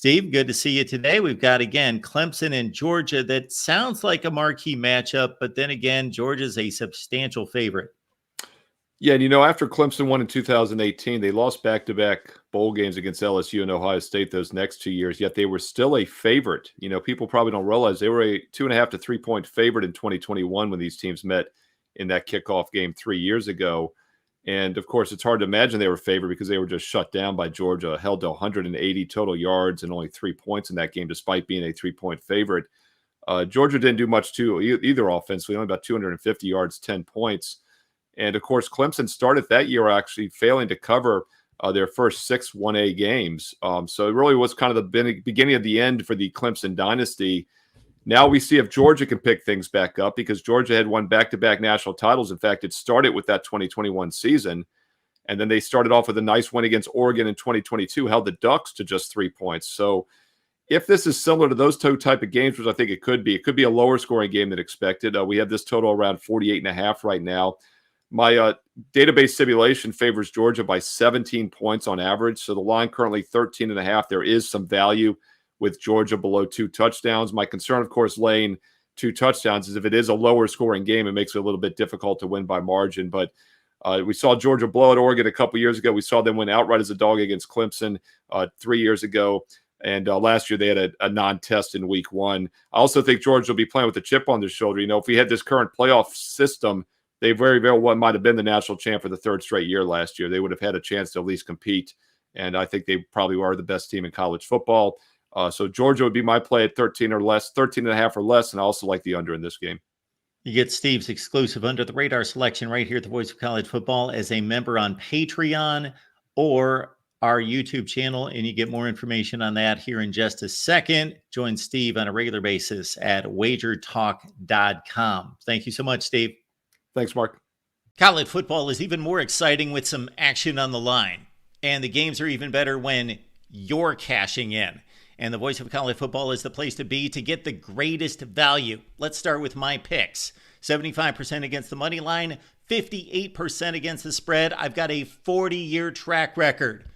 Steve, good to see you today. We've got, again, Clemson and Georgia. That sounds like a marquee matchup, but then again, Georgia's a substantial favorite. Yeah, and after Clemson won in 2018, they lost back-to-back bowl games against LSU and Ohio State those next 2 years, yet they were still a favorite. People probably don't realize they were a 2.5 to 3 point favorite in 2021 when these teams met in that kickoff game 3 years ago. And, of course, it's hard to imagine they were favored because they were just shut down by Georgia, held to 180 total yards and only 3 points in that game, despite being a 3-point favorite. Georgia didn't do much, too, either offensively, only about 250 yards, 10 points. And, of course, Clemson started that year actually failing to cover their first 6 1A games. So it really was kind of the beginning of the end for the Clemson dynasty. Now we see if Georgia can pick things back up because Georgia had won back-to-back national titles. In fact, it started with that 2021 season. And then they started off with a nice win against Oregon in 2022, held the Ducks to just 3 points. So if this is similar to those two type of games, which I think it could be a lower scoring game than expected. We have this total around 48.5 right now. My database simulation favors Georgia by 17 points on average. So the line currently 13.5. There is some value with Georgia below 2 touchdowns. My concern, of course, laying 2 touchdowns is if it is a lower scoring game, it makes it a little bit difficult to win by margin. But we saw Georgia blow at Oregon a couple years ago. We saw them win outright as a dog against Clemson 3 years ago. And last year they had a non-test in week 1. I also think Georgia will be playing with a chip on their shoulder. If we had this current playoff system, they very well might have been the national champ for the 3rd straight year last year. They would have had a chance to at least compete. And I think they probably are the best team in college football. So Georgia would be my play at 13.5 or less. And I also like the under in this game. You get Steve's exclusive Under the Radar selection right here at the Voice of College Football as a member on Patreon or our YouTube channel. And you get more information on that here in just a second. Join Steve on a regular basis at wagertalk.com. Thank you so much, Steve. Thanks, Mark. College football is even more exciting with some action on the line. And the games are even better when you're cashing in. And the Voice of College Football is the place to be to get the greatest value. Let's start with my picks. 75% against the money line, 58% against the spread. I've got a 40-year track record.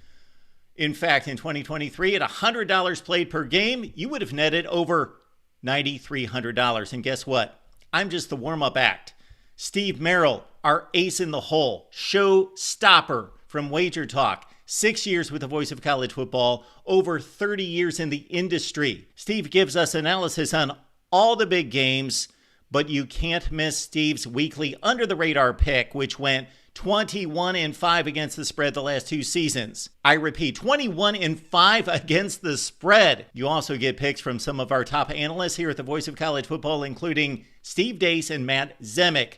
In fact, in 2023, at $100 played per game, you would have netted over $9,300. And guess what? I'm just the warm-up act. Steve Merrill, our ace in the hole, show stopper from Wager Talk. 6 years with the Voice of College Football, over 30 years in the industry. Steve gives us analysis on all the big games, but you can't miss Steve's weekly Under the Radar pick, which went 21-5 against the spread the last 2 seasons. I repeat, 21-5 against the spread. You also get picks from some of our top analysts here at the Voice of College Football, including Steve Dace and Matt Zemek.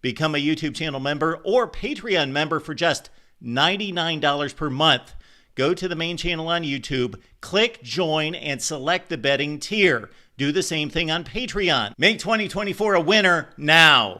Become a YouTube channel member or Patreon member for just $99 per month. Go to the main channel on YouTube, click join, and select the betting tier. Do the same thing on Patreon. Make 2024 a winner now.